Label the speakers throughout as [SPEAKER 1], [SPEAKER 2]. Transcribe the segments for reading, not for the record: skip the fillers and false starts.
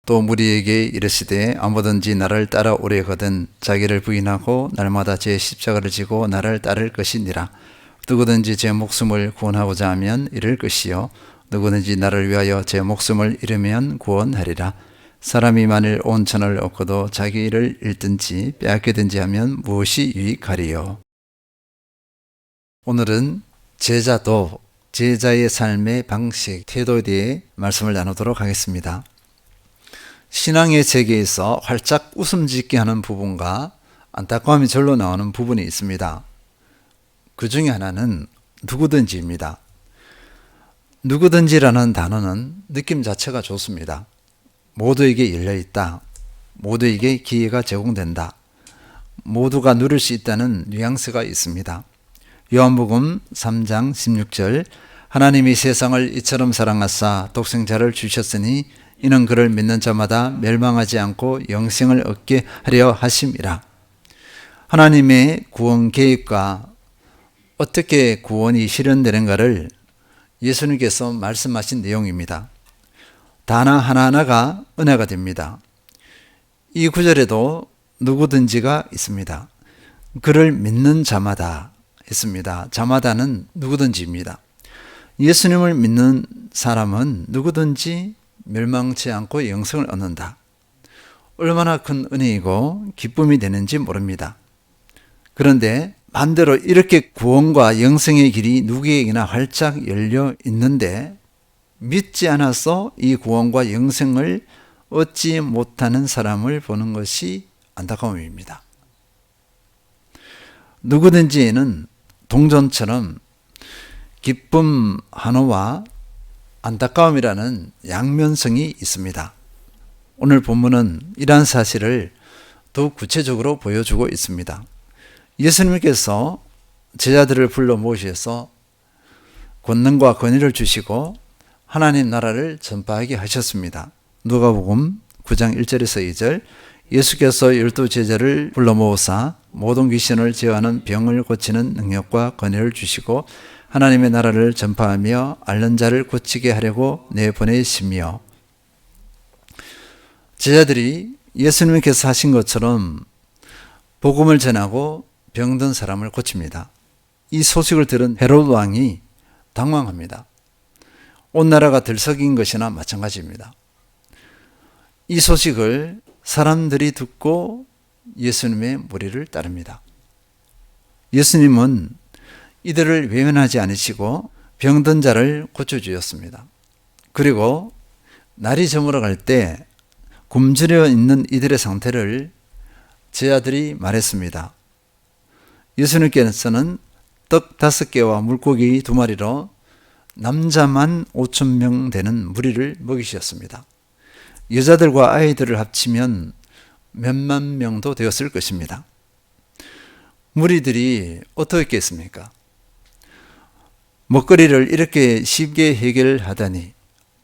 [SPEAKER 1] 또 무리에게 이르시되 아무든지 나를 따라오려거든 자기를 부인하고 날마다 제 십자가를 지고 나를 따를 것이니라. 누구든지 제 목숨을 구원하고자 하면 잃을 것이요 누구든지 나를 위하여 제 목숨을 잃으면 구원하리라. 사람이 만일 온 천을 얻고도 자기를 잃든지 빼앗기든지 하면 무엇이 유익하리요. 오늘은 제자도, 제자의 삶의 방식, 태도에 대해 말씀을 나누도록 하겠습니다. 신앙의 세계에서 활짝 웃음 짓게 하는 부분과 안타까움이 절로 나오는 부분이 있습니다. 그 중에 하나는 누구든지입니다. 누구든지라는 단어는 느낌 자체가 좋습니다. 모두에게 열려있다. 모두에게 기회가 제공된다. 모두가 누릴 수 있다는 뉘앙스가 있습니다. 요한복음 3장 16절 하나님이 세상을 이처럼 사랑하사 독생자를 주셨으니 이는 그를 믿는 자마다 멸망하지 않고 영생을 얻게 하려 하심이라. 하나님의 구원 계획과 어떻게 구원이 실현되는가를 예수님께서 말씀하신 내용입니다. 단어 하나하나가 은혜가 됩니다. 이 구절에도 누구든지가 있습니다. 그를 믿는 자마다 있습니다. 자마다는 누구든지입니다. 예수님을 믿는 사람은 누구든지 멸망치 않고 영생을 얻는다. 얼마나 큰 은혜이고 기쁨이 되는지 모릅니다. 그런데 반대로 이렇게 구원과 영생의 길이 누구에게나 활짝 열려 있는데 믿지 않아서 이 구원과 영생을 얻지 못하는 사람을 보는 것이 안타까움입니다. 누구든지에는 동전처럼 기쁨 한호와 안타까움이라는 양면성이 있습니다. 오늘 본문은 이러한 사실을 더욱 구체적으로 보여주고 있습니다. 예수님께서 제자들을 불러 모셔서 권능과 권위를 주시고 하나님 나라를 전파하게 하셨습니다. 누가복음 9장 1절에서 2절 예수께서 12 제자를 불러 모으사 모든 귀신을 제어하는 병을 고치는 능력과 권위를 주시고 하나님의 나라를 전파하며 앓는 자를 고치게 하려고 내보내시며. 제자들이 예수님께서 하신 것처럼 복음을 전하고 병든 사람을 고칩니다. 이 소식을 들은 헤롯 왕이 당황합니다. 온 나라가 들썩인 것이나 마찬가지입니다. 이 소식을 사람들이 듣고 예수님의 무리를 따릅니다. 예수님은 이들을 외면하지 않으시고 병든 자를 고쳐주셨습니다. 그리고 날이 저물어 갈 때 굶주려 있는 이들의 상태를 제자들이 말했습니다. 예수님께서는 떡 5개와 물고기 2마리로 남자만 5,000명 되는 무리를 먹이셨습니다. 여자들과 아이들을 합치면 몇만 명도 되었을 것입니다. 무리들이 어떻게 했습니까? 먹거리를 이렇게 쉽게 해결하다니,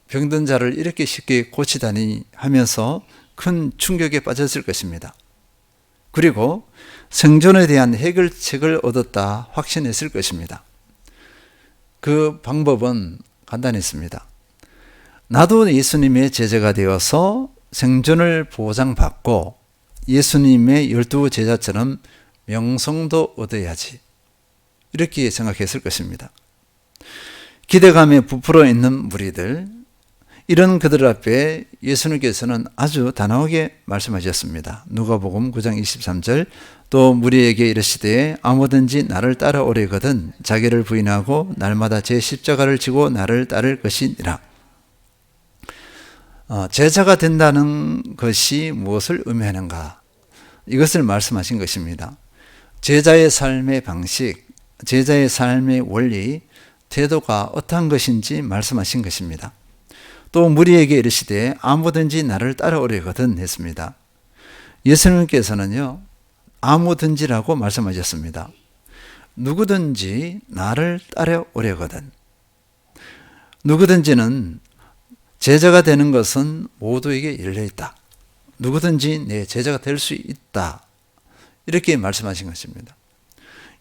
[SPEAKER 1] 병든 자를 이렇게 쉽게 고치다니 하면서 큰 충격에 빠졌을 것입니다. 그리고 생존에 대한 해결책을 얻었다 확신했을 것입니다. 그 방법은 간단했습니다. 나도 예수님의 제자가 되어서 생존을 보장받고 예수님의 12 제자처럼 명성도 얻어야지. 이렇게 생각했을 것입니다. 기대감에 부풀어 있는 무리들, 이런 그들 앞에 예수님께서는 아주 단호하게 말씀하셨습니다. 누가복음 9장 23절 또 무리에게 이르시되 아무든지 나를 따라오려거든 자기를 부인하고 날마다 제 십자가를 지고 나를 따를 것이니라. 제자가 된다는 것이 무엇을 의미하는가? 이것을 말씀하신 것입니다. 제자의 삶의 방식, 제자의 삶의 원리, 태도가 어떠한 것인지 말씀하신 것입니다. 또 무리에게 이르시되 아무든지 나를 따라오려거든 했습니다. 예수님께서는요, 아무든지라고 말씀하셨습니다. 누구든지 나를 따라오려거든. 누구든지는 제자가 되는 것은 모두에게 열려있다. 누구든지 내 제자가 될 수 있다. 이렇게 말씀하신 것입니다.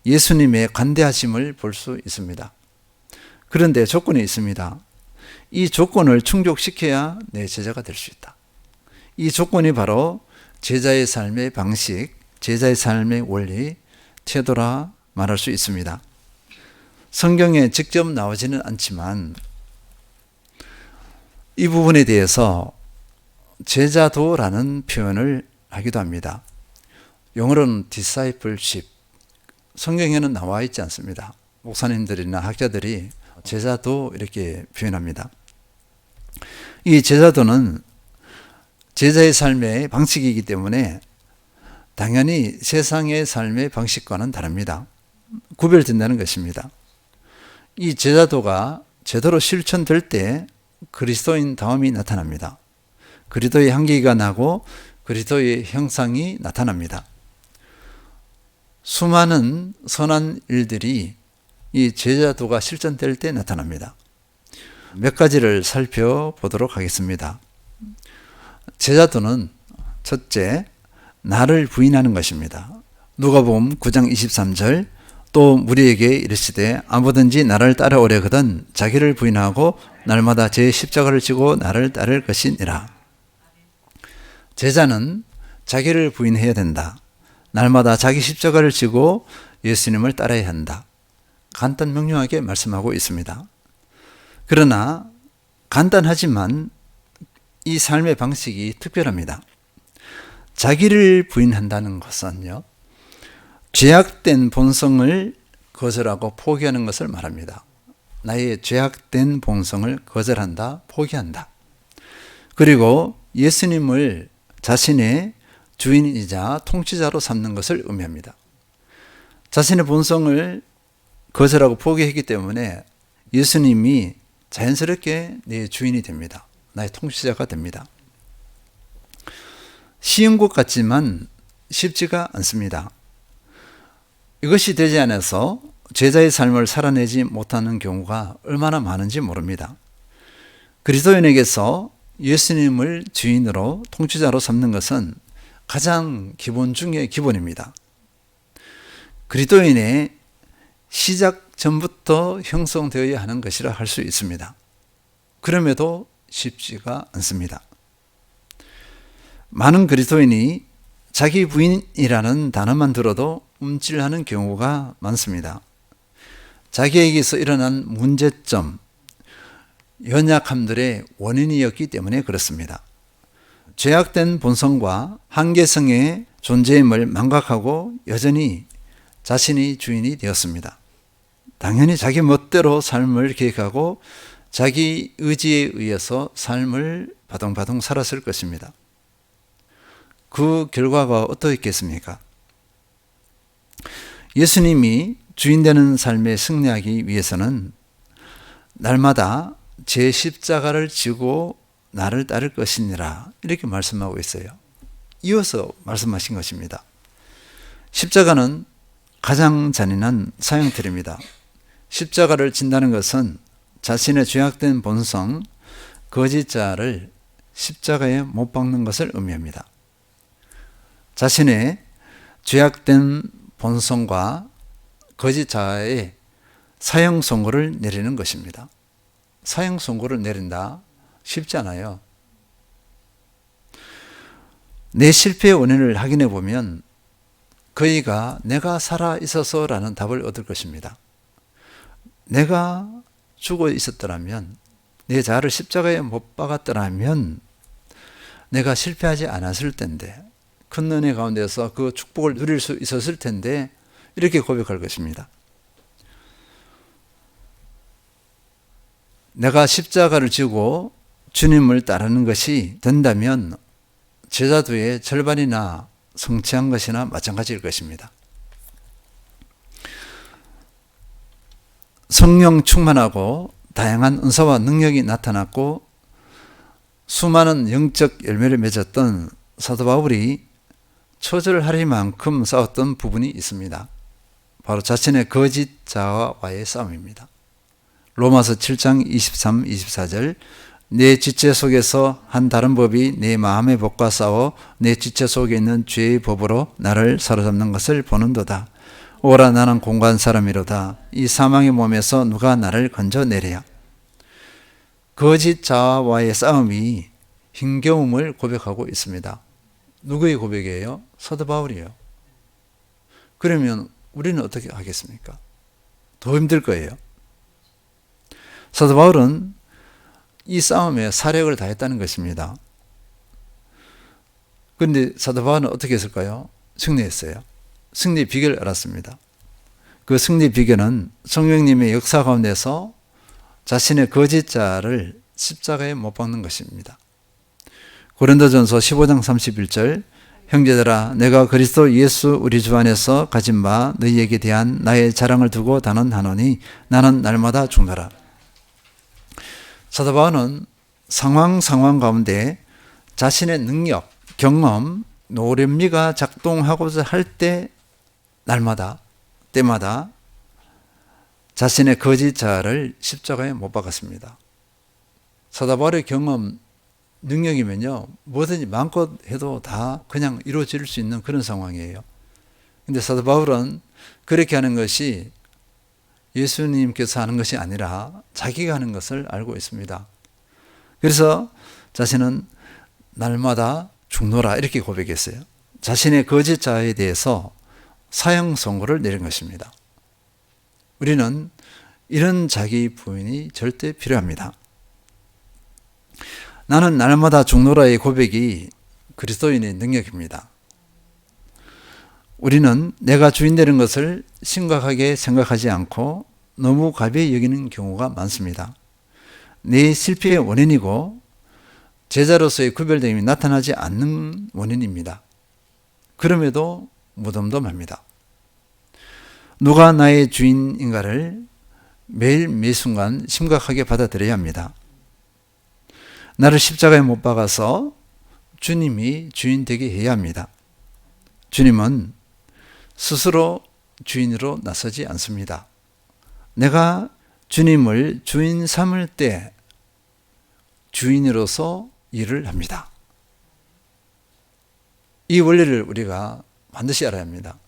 [SPEAKER 1] 예수님의 관대하심을 볼 수 있습니다. 그런데 조건이 있습니다. 이 조건을 충족시켜야 내 제자가 될 수 있다. 이 조건이 바로 제자의 삶의 방식, 제자의 삶의 원리, 태도라 말할 수 있습니다. 성경에 직접 나오지는 않지만 이 부분에 대해서 제자도라는 표현을 하기도 합니다. 영어로는 discipleship. 성경에는 나와 있지 않습니다. 목사님들이나 학자들이 제자도 이렇게 표현합니다. 이 제자도는 제자의 삶의 방식이기 때문에 당연히 세상의 삶의 방식과는 다릅니다. 구별된다는 것입니다. 이 제자도가 제대로 실천될 때 그리스도인 다움이 나타납니다. 그리스도의 향기가 나고 그리스도의 형상이 나타납니다. 수많은 선한 일들이 이 제자도가 실천될 때 나타납니다. 몇 가지를 살펴보도록 하겠습니다. 제자도는 첫째, 나를 부인하는 것입니다. 누가복음 9장 23절, 또 무리에게 이르시되 아무든지 나를 따라오려거든 자기를 부인하고 날마다 제 십자가를 지고 나를 따를 것이니라. 제자는 자기를 부인해야 된다. 날마다 자기 십자가를 지고 예수님을 따라야 한다. 간단 명료하게 말씀하고 있습니다. 그러나 간단하지만 이 삶의 방식이 특별합니다. 자기를 부인한다는 것은요, 죄악된 본성을 거절하고 포기하는 것을 말합니다. 나의 죄악된 본성을 거절한다, 포기한다. 그리고 예수님을 자신의 주인이자 통치자로 삼는 것을 의미합니다. 자신의 본성을 거절하고 포기했기 때문에 예수님이 자연스럽게 내 주인이 됩니다. 나의 통치자가 됩니다. 쉬운 것 같지만 쉽지가 않습니다. 이것이 되지 않아서 제자의 삶을 살아내지 못하는 경우가 얼마나 많은지 모릅니다. 그리스도인에게서 예수님을 주인으로 통치자로 삼는 것은 가장 기본 중에 기본입니다. 그리스도인의 시작 전부터 형성되어야 하는 것이라 할 수 있습니다. 그럼에도 쉽지가 않습니다. 많은 그리스도인이 자기 부인이라는 단어만 들어도 움찔하는 경우가 많습니다. 자기에게서 일어난 문제점, 연약함들의 원인이었기 때문에 그렇습니다. 죄악된 본성과 한계성의 존재임을 망각하고 여전히 자신이 주인이 되었습니다. 당연히 자기 멋대로 삶을 계획하고 자기 의지에 의해서 삶을 바둥바둥 살았을 것입니다. 그 결과가 어떠했겠습니까? 예수님이 주인 되는 삶에 승리하기 위해서는 날마다 제 십자가를 지고 나를 따를 것이니라 이렇게 말씀하고 있어요. 이어서 말씀하신 것입니다. 십자가는 가장 잔인한 사형틀입니다. 십자가를 진다는 것은 자신의 죄악된 본성, 거짓자를 십자가에 못 박는 것을 의미합니다. 자신의 죄악된 본성과 거짓자의 사형 선고를 내리는 것입니다. 사형 선고를 내린다? 쉽지 않아요. 내 실패의 원인을 확인해 보면 그이가 내가 살아 있어서라는 답을 얻을 것입니다. 내가 죽어 있었더라면, 내 자아를 십자가에 못 박았더라면 내가 실패하지 않았을 텐데, 큰 은혜 가운데서 그 축복을 누릴 수 있었을 텐데 이렇게 고백할 것입니다. 내가 십자가를 지고 주님을 따르는 것이 된다면 제자도의 절반이나 성취한 것이나 마찬가지일 것입니다. 성령 충만하고 다양한 은사와 능력이 나타났고 수많은 영적 열매를 맺었던 사도 바울이 처절하리만큼 싸웠던 부분이 있습니다. 바로 자신의 거짓 자아와의 싸움입니다. 로마서 7장 23, 24절 내 지체 속에서 한 다른 법이 내 마음의 법과 싸워 내 지체 속에 있는 죄의 법으로 나를 사로잡는 것을 보는도다. 오라 나는 공고한 사람이로다. 이 사망의 몸에서 누가 나를 건져내랴. 거짓 자아와의 싸움이 힘겨움을 고백하고 있습니다. 누구의 고백이에요? 사도 바울이에요. 그러면 우리는 어떻게 하겠습니까? 더 힘들 거예요. 사도 바울은 이 싸움에 사력을 다했다는 것입니다. 그런데 사도 바울은 어떻게 했을까요? 승리했어요. 승리 비결을 알았습니다. 그 승리 비결은 성령님의 역사 가운데서 자신의 거짓자를 십자가에 못 박는 것입니다. 고린도전서 15장 31절 형제들아 내가 그리스도 예수 우리 주 안에서 가진 바 너희에게 대한 나의 자랑을 두고 단언하노니 나는 날마다 죽노라. 사도 바울은 상황 가운데 자신의 능력, 경험, 노련미가 작동하고자 할 때 날마다 때마다 자신의 거짓자를 십자가에 못 박았습니다. 사도 바울의 경험, 능력이면요 뭐든지 마음껏 해도 다 그냥 이루어질 수 있는 그런 상황이에요. 근데 사도 바울은 그렇게 하는 것이 예수님께서 하는 것이 아니라 자기가 하는 것을 알고 있습니다. 그래서 자신은 날마다 죽노라 이렇게 고백했어요. 자신의 거짓자에 대해서 사형 선고를 내린 것입니다. 우리는 이런 자기 부인이 절대 필요합니다. 나는 날마다 죽노라의 고백이 그리스도인의 능력입니다. 우리는 내가 주인 되는 것을 심각하게 생각하지 않고 너무 가벼이 여기는 경우가 많습니다. 내 실패의 원인이고 제자로서의 구별됨이 나타나지 않는 원인입니다. 그럼에도 무덤덤합니다. 누가 나의 주인인가를 매일 매순간 심각하게 받아들여야 합니다. 나를 십자가에 못 박아서 주님이 주인 되게 해야 합니다. 주님은 스스로 주인으로 나서지 않습니다. 내가 주님을 주인 삼을 때 주인으로서 일을 합니다. 이 원리를 우리가 반드시 알아야 합니다.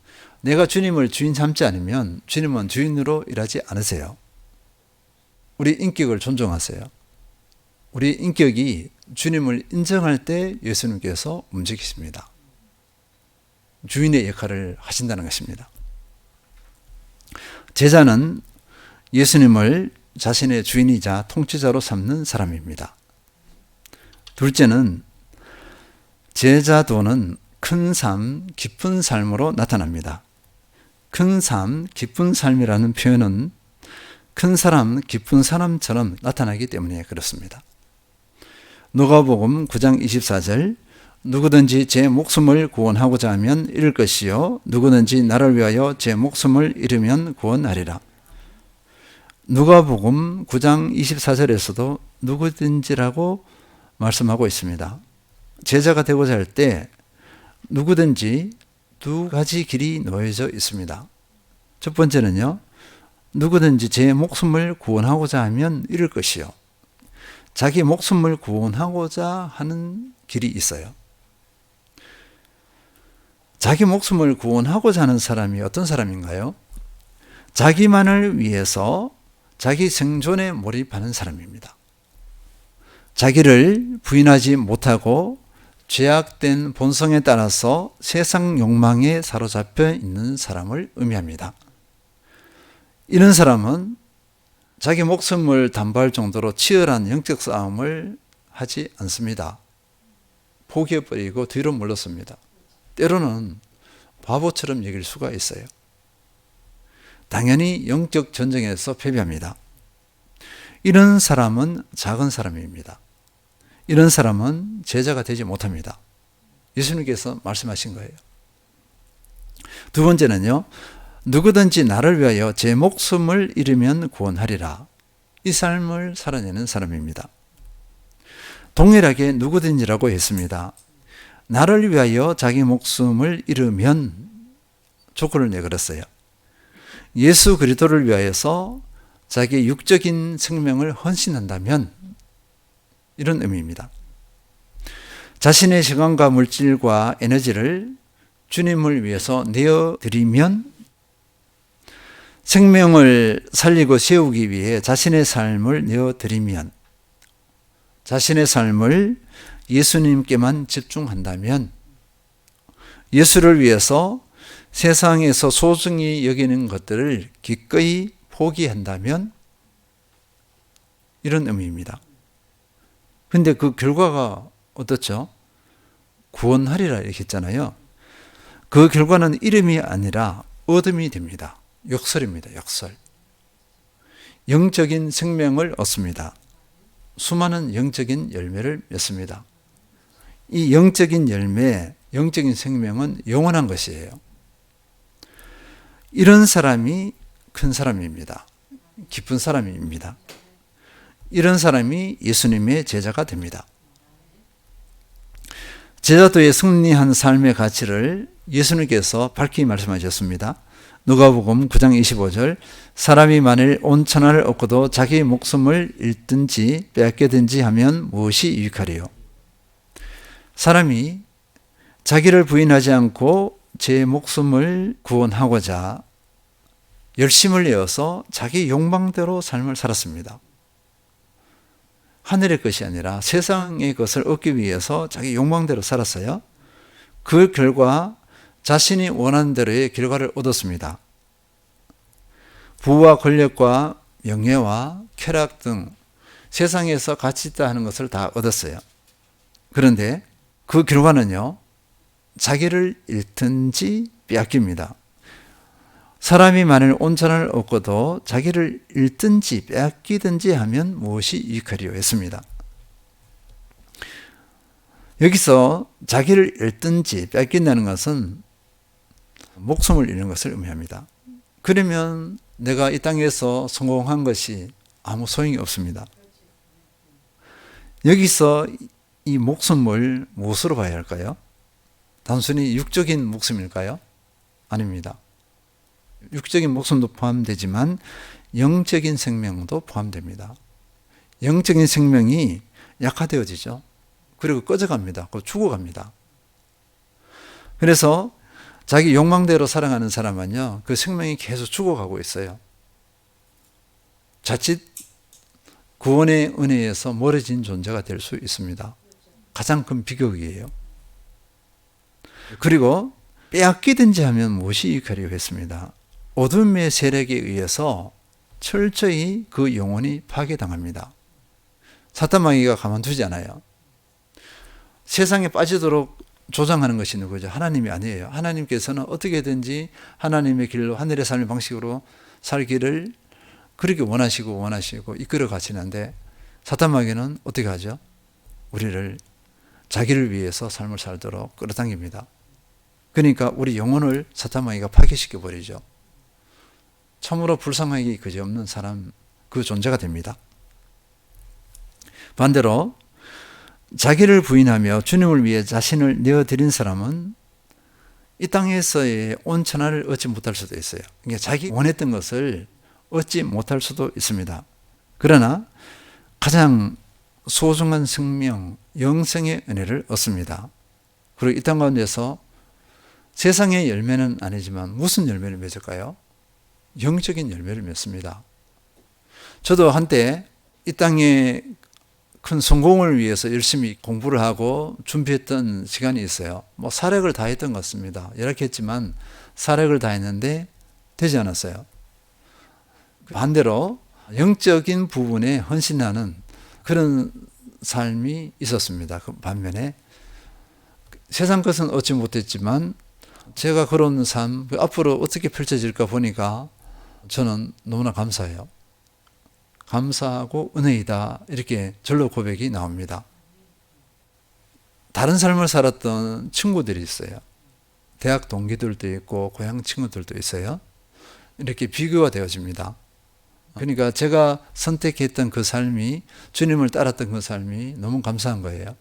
[SPEAKER 1] 내가 주님을 주인 삼지 않으면 주님은 주인으로 일하지 않으세요. 우리 인격을 존중하세요. 우리 인격이 주님을 인정할 때 예수님께서 움직이십니다. 주인의 역할을 하신다는 것입니다. 제자는 예수님을 자신의 주인이자 통치자로 삼는 사람입니다. 둘째는 제자도는 큰 삶, 깊은 삶으로 나타납니다. 큰 삶, 깊은 삶이라는 표현은 큰 사람, 깊은 사람처럼 나타나기 때문에 그렇습니다. 누가복음 9장 24절 누구든지 제 목숨을 구원하고자 하면 잃을 것이요 누구든지 나를 위하여 제 목숨을 잃으면 구원하리라. 누가복음 9장 24절에서도 누구든지라고 말씀하고 있습니다. 제자가 되고자 할 때 누구든지 두 가지 길이 놓여져 있습니다. 첫 번째는요, 누구든지 제 목숨을 구원하고자 하면 잃을 것이요. 자기 목숨을 구원하고자 하는 길이 있어요. 자기 목숨을 구원하고자 하는 사람이 어떤 사람인가요? 자기만을 위해서 자기 생존에 몰입하는 사람입니다. 자기를 부인하지 못하고 죄악된 본성에 따라서 세상 욕망에 사로잡혀 있는 사람을 의미합니다. 이런 사람은 자기 목숨을 담보할 정도로 치열한 영적 싸움을 하지 않습니다. 포기해버리고 뒤로 물러섭니다. 때로는 바보처럼 여길 수가 있어요. 당연히 영적 전쟁에서 패배합니다. 이런 사람은 작은 사람입니다. 이런 사람은 제자가 되지 못합니다. 예수님께서 말씀하신 거예요. 두 번째는요, 누구든지 나를 위하여 제 목숨을 잃으면 구원하리라. 이 삶을 살아내는 사람입니다. 동일하게 누구든지라고 했습니다. 나를 위하여 자기 목숨을 잃으면 조건을 내걸었어요. 예수 그리스도를 위하여서 자기 육적인 생명을 헌신한다면 이런 의미입니다. 자신의 시간과 물질과 에너지를 주님을 위해서 내어드리면 생명을 살리고 세우기 위해 자신의 삶을 내어드리면 자신의 삶을 예수님께만 집중한다면, 예수를 위해서 세상에서 소중히 여기는 것들을 기꺼이 포기한다면, 이런 의미입니다. 근데 그 결과가 어떻죠? 구원하리라 이렇게 했잖아요. 그 결과는 이름이 아니라 얻음이 됩니다. 역설입니다. 역설. 영적인 생명을 얻습니다. 수많은 영적인 열매를 맺습니다. 이 영적인 열매, 영적인 생명은 영원한 것이에요. 이런 사람이 큰 사람입니다. 기쁜 사람입니다. 이런 사람이 예수님의 제자가 됩니다. 제자도의 승리한 삶의 가치를 예수님께서 밝히 말씀하셨습니다. 누가복음 9장 25절, 사람이 만일 온 천하를 얻고도 자기 목숨을 잃든지 빼앗기든지 하면 무엇이 유익하리요? 사람이 자기를 부인하지 않고 제 목숨을 구원하고자 열심을 내어서 자기 욕망대로 삶을 살았습니다. 하늘의 것이 아니라 세상의 것을 얻기 위해서 자기 욕망대로 살았어요. 그 결과 자신이 원하는 대로의 결과를 얻었습니다. 부와 권력과 명예와 쾌락 등 세상에서 가치 있다 하는 것을 다 얻었어요. 그런데 그 결과는요, 자기를 잃든지 빼앗깁니다. 사람이 만일 온천을 얻고도 자기를 잃든지 빼앗기든지 하면 무엇이 유익하리요 했습니다. 여기서 자기를 잃든지 빼앗긴다는 것은 목숨을 잃는 것을 의미합니다. 그러면 내가 이 땅에서 성공한 것이 아무 소용이 없습니다. 여기서 이 목숨을 무엇으로 봐야 할까요? 단순히 육적인 목숨일까요? 아닙니다. 육적인 목숨도 포함되지만 영적인 생명도 포함됩니다. 영적인 생명이 약화되어지죠. 그리고 꺼져갑니다. 곧 죽어갑니다. 그래서 자기 욕망대로 살아가는 사람은요, 그 생명이 계속 죽어가고 있어요. 자칫 구원의 은혜에서 멀어진 존재가 될 수 있습니다. 가장 큰 비극이에요. 그리고 빼앗기든지 하면 무엇이 유익하리요 했습니다. 어둠의 세력에 의해서 철저히 그 영혼이 파괴당합니다. 사탄 마귀가 가만두지 않아요. 세상에 빠지도록 조장하는 것이 누구죠? 하나님이 아니에요. 하나님께서는 어떻게든지 하나님의 길로, 하늘의 삶의 방식으로 살기를 그렇게 원하시고 이끌어 가시는데, 사탄 마귀는 어떻게 하죠? 우리를 자기를 위해서 삶을 살도록 끌어당깁니다. 그러니까 우리 영혼을 사탄 마귀가 파괴시켜 버리죠. 참으로 불쌍하기 그지없는 사람, 그 존재가 됩니다. 반대로 자기를 부인하며 주님을 위해 자신을 내어드린 사람은 이 땅에서의 온천하를 얻지 못할 수도 있어요. 그러니까 자기 원했던 것을 얻지 못할 수도 있습니다. 그러나 가장 소중한 생명, 영생의 은혜를 얻습니다. 그리고 이 땅 가운데서 세상의 열매는 아니지만 무슨 열매를 맺을까요? 영적인 열매를 맺습니다. 저도 한때 이 땅에 큰 성공을 위해서 열심히 공부를 하고 준비했던 시간이 있어요. 사력을 다했던 것 같습니다. 열악했지만 사력을 다했는데 되지 않았어요. 반대로 영적인 부분에 헌신하는 그런 삶이 있었습니다. 그 반면에 세상 것은 얻지 못했지만 제가 걸어온 삶, 앞으로 어떻게 펼쳐질까 보니까 저는 너무나 감사해요. 감사하고 은혜이다, 이렇게 절로 고백이 나옵니다. 다른 삶을 살았던 친구들이 있어요. 대학 동기들도 있고 고향 친구들도 있어요. 이렇게 비교가 되어집니다. 그러니까 제가 선택했던 그 삶이, 주님을 따랐던 그 삶이 너무 감사한 거예요.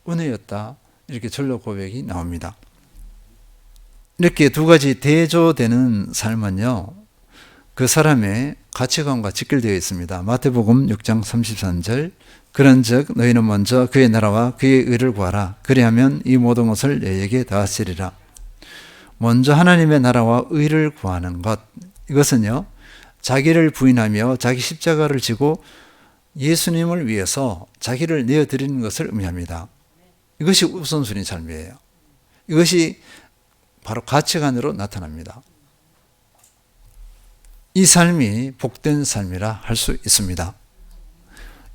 [SPEAKER 1] 은혜였다, 이렇게 절로 고백이 나옵니다. 이렇게 두 가지 대조되는 삶은요, 그 사람의 가치관과 직결되어 있습니다. 마태복음 6장 33절, 그런즉 너희는 먼저 그의 나라와 그의 의를 구하라. 그리하면 이 모든 것을 너희에게 더하시리라. 먼저 하나님의 나라와 의를 구하는 것, 이것은요, 자기를 부인하며 자기 십자가를 지고 예수님을 위해서 자기를 내어드리는 것을 의미합니다. 이것이 우선순위 삶이에요. 이것이 바로 가치관으로 나타납니다. 이 삶이 복된 삶이라 할 수 있습니다.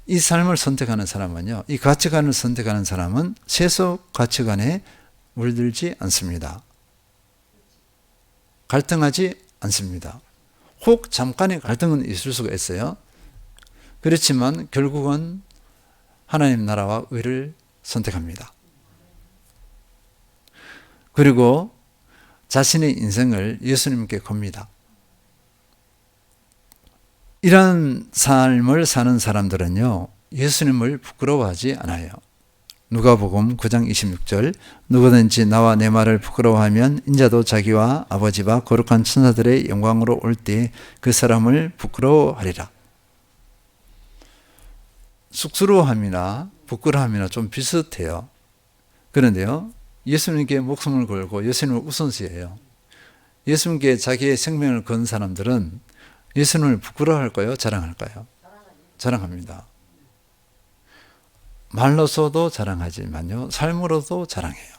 [SPEAKER 1] 이 삶을 선택하는 사람은요, 이 가치관을 선택하는 사람은 세속 가치관에 물들지 않습니다. 갈등하지 않습니다. 혹 잠깐의 갈등은 있을 수가 있어요. 그렇지만 결국은 하나님 나라와 의를 선택합니다. 그리고 자신의 인생을 예수님께 겁니다. 이런 삶을 사는 사람들은요, 예수님을 부끄러워하지 않아요. 누가복음 9장 26절, 누구든지 나와 내 말을 부끄러워하면 인자도 자기와 아버지와 거룩한 천사들의 영광으로 올 때 그 사람을 부끄러워하리라. 쑥스러워함이나 부끄러움이나 좀 비슷해요. 그런데요, 예수님께 목숨을 걸고 예수님을 우선시해요. 예수님께 자기의 생명을 건 사람들은 예수님을 부끄러워할까요? 자랑할까요? 자랑합니다. 말로서도 자랑하지만요, 삶으로도 자랑해요.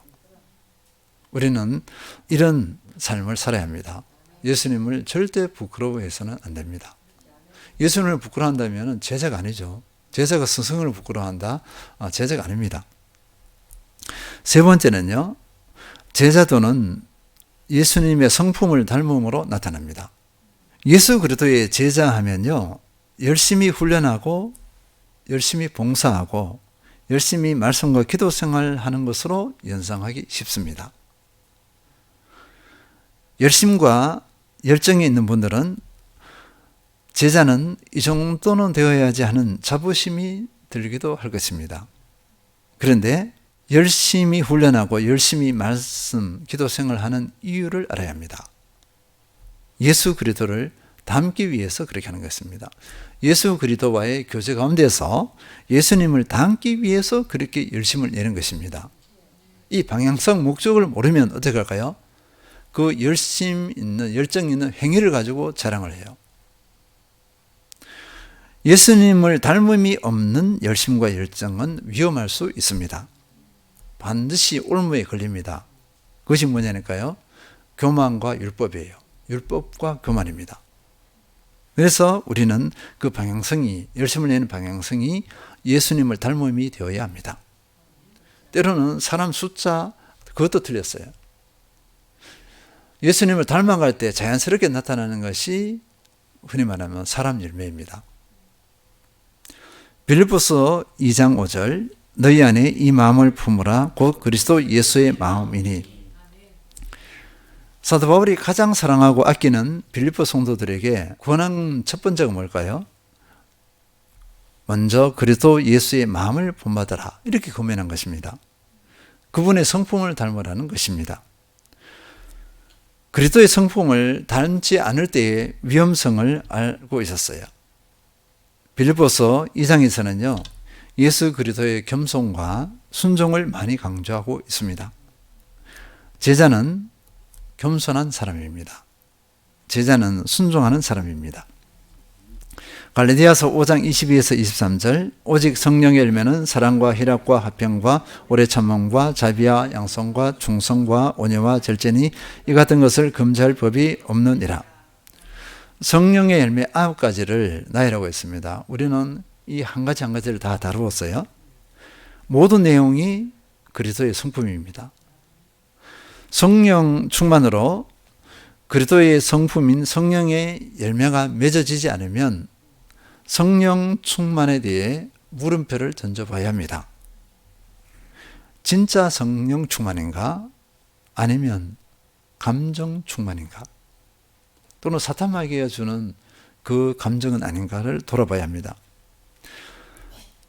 [SPEAKER 1] 우리는 이런 삶을 살아야 합니다. 예수님을 절대 부끄러워해서는 안 됩니다. 예수님을 부끄러워한다면 제자가 아니죠. 제자가 스승을 부끄러워한다? 제자가 아닙니다. 세 번째는요, 제자도는 예수님의 성품을 닮음으로 나타납니다. 예수 그리스도의 제자하면요, 열심히 훈련하고 열심히 봉사하고 열심히 말씀과 기도 생활하는 것으로 연상하기 쉽습니다. 열심과 열정이 있는 분들은 제자는 이 정도는 되어야지 하는 자부심이 들기도 할 것입니다. 그런데 열심히 훈련하고 열심히 말씀, 기도 생활하는 이유를 알아야 합니다. 예수 그리스도를 닮기 위해서 그렇게 하는 것입니다. 예수 그리스도와의 교제 가운데서 예수님을 닮기 위해서 그렇게 열심을 내는 것입니다. 이 방향성, 목적을 모르면 어떻게 할까요? 그 열심 있는, 열정 있는 행위를 가지고 자랑을 해요. 예수님을 닮음이 없는 열심과 열정은 위험할 수 있습니다. 반드시 올무에 걸립니다. 그것이 뭐냐니까요? 교만과 율법이에요. 율법과 교만입니다. 그래서 우리는 그 방향성이, 열심을 내는 방향성이 예수님을 닮음이 되어야 합니다. 때로는 사람 숫자, 그것도 틀렸어요. 예수님을 닮아갈 때 자연스럽게 나타나는 것이 흔히 말하면 사람 열매입니다. 빌립보서 2장 5절, 너희 안에 이 마음을 품으라 곧 그리스도 예수의 마음이니. 사도 바울이 가장 사랑하고 아끼는 빌립보 성도들에게 권한 첫 번째가 뭘까요? 먼저 그리스도 예수의 마음을 본받아라, 이렇게 권면한 것입니다. 그분의 성품을 닮으라는 것입니다. 그리스도의 성품을 닮지 않을 때의 위험성을 알고 있었어요. 빌립보서 2장에서는요, 예수 그리스도의 겸손과 순종을 많이 강조하고 있습니다. 제자는 겸손한 사람입니다. 제자는 순종하는 사람입니다. 갈라디아서 5장 22에서 23절, 오직 성령의 열매는 사랑과 희락과 화평과 오래 참음과 자비와 양성과 충성과 온유와 절제니 이 같은 것을 금지할 법이 없느니라. 성령의 열매 9가지를 나열하고 있습니다. 우리는 이 한 가지 한 가지를 다 다루었어요. 모든 내용이 그리스도의 성품입니다. 성령 충만으로 그리스도의 성품인 성령의 열매가 맺어지지 않으면 성령 충만에 대해 물음표를 던져봐야 합니다. 진짜 성령 충만인가? 아니면 감정 충만인가? 또는 사탄마귀가 주는 그 감정은 아닌가를 돌아봐야 합니다.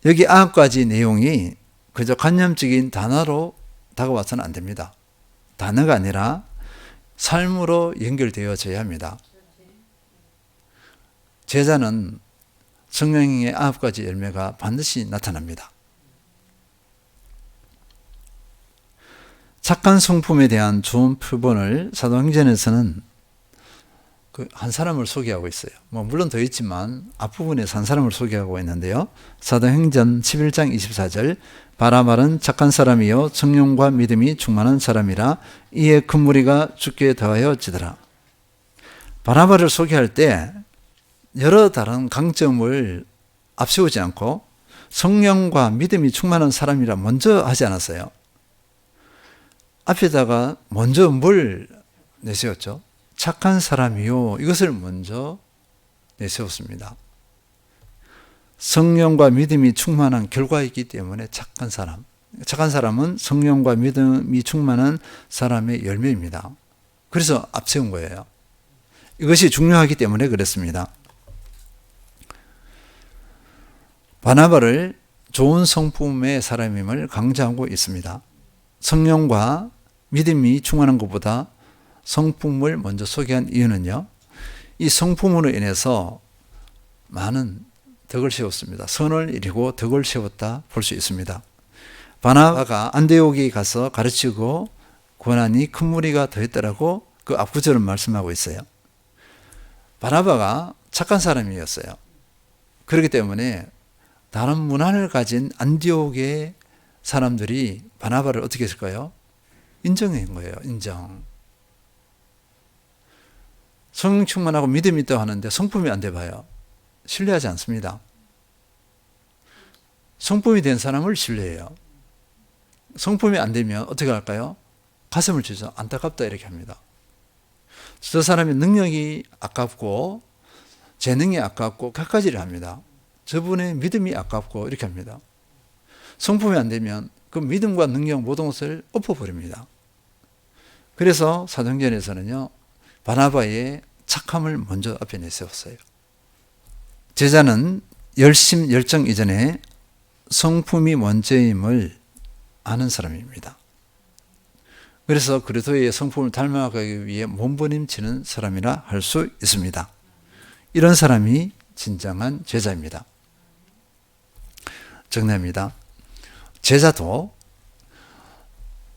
[SPEAKER 1] 여기 9가지 내용이 그저 관념적인 단어로 다가와서는 안 됩니다. 단어가 아니라 삶으로 연결되어져야 합니다. 제자는 성령의 9가지 열매가 반드시 나타납니다. 착한 성품에 대한 좋은 표본을 사도행전에서는 그 한 사람을 소개하고 있어요. 뭐 물론 더 있지만 앞부분에서 한 사람을 소개하고 있는데요. 사도행전 11장 24절 바나바는 착한 사람이요 성령과 믿음이 충만한 사람이라 이에 큰 무리가 주께 더하여지더라. 바나바를 소개할 때 여러 다른 강점을 앞세우지 않고 성령과 믿음이 충만한 사람이라 먼저 하지 않았어요. 앞에다가 먼저 뭘 내세웠죠? 착한 사람이요. 이것을 먼저 내세웠습니다. 성령과 믿음이 충만한 결과이기 때문에 착한 사람. 착한 사람은 성령과 믿음이 충만한 사람의 열매입니다. 그래서 앞세운 거예요. 이것이 중요하기 때문에 그랬습니다. 바나바를 좋은 성품의 사람임을 강조하고 있습니다. 성령과 믿음이 충만한 것보다 성품을 먼저 소개한 이유는요. 이 성품으로 인해서 많은 덕을 세웠습니다. 선을 이루고 덕을 세웠다 볼 수 있습니다. 바나바가 안디옥에 가서 가르치고 권하니 큰 무리가 더했더라고 그 앞구절은 말씀하고 있어요. 바나바가 착한 사람이었어요. 그렇기 때문에 다른 문화를 가진 안디옥의 사람들이 바나바를 어떻게 했을까요? 인정한 거예요. 인정. 성령 충만하고 믿음이 있다고 하는데 성품이 안 돼 봐요. 신뢰하지 않습니다. 성품이 된 사람을 신뢰해요. 성품이 안 되면 어떻게 할까요? 가슴을 찢어 안타깝다 이렇게 합니다. 저 사람의 능력이 아깝고 재능이 아깝고 갖가지를 합니다. 저분의 믿음이 아깝고 이렇게 합니다. 성품이 안 되면 그 믿음과 능력 모든 것을 엎어버립니다. 그래서 사도행전에서는요. 바나바의 착함을 먼저 앞에 내세웠어요. 제자는 열심, 열정 이전에 성품이 먼저임을 아는 사람입니다. 그래서 그리스도의 성품을 닮아가기 위해 몸부림치는 사람이라 할 수 있습니다. 이런 사람이 진정한 제자입니다. 정리합니다. 제자도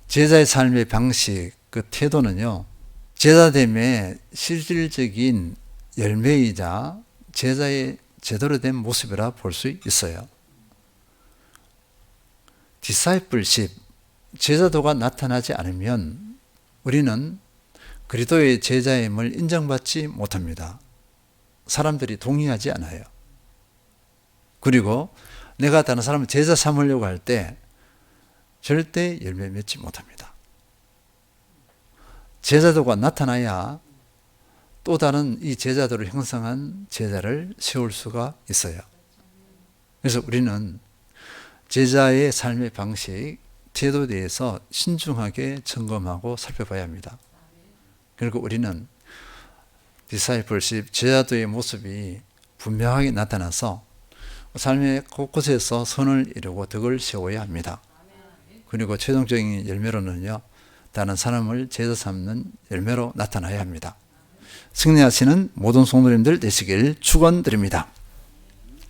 [SPEAKER 1] 제자의 삶의 방식, 그 태도는요. 제자됨의 실질적인 열매이자 제자의 제대로 된 모습이라 볼 수 있어요. discipleship, 제자도가 나타나지 않으면 우리는 그리스도의 제자임을 인정받지 못합니다. 사람들이 동의하지 않아요. 그리고 내가 다른 사람을 제자 삼으려고 할 때 절대 열매 맺지 못합니다. 제자도가 나타나야 또 다른 이 제자도를 형성한 제자를 세울 수가 있어요. 그래서 우리는 제자의 삶의 방식, 태도에 대해서 신중하게 점검하고 살펴봐야 합니다. 그리고 우리는 discipleship, 제자도의 모습이 분명하게 나타나서 삶의 곳곳에서 선을 이루고 덕을 세워야 합니다. 그리고 최종적인 열매로는요, 다른 사람을 제자 삼는 열매로 나타나야 합니다. 승리하시는 모든 성도님들 되시길 축원드립니다.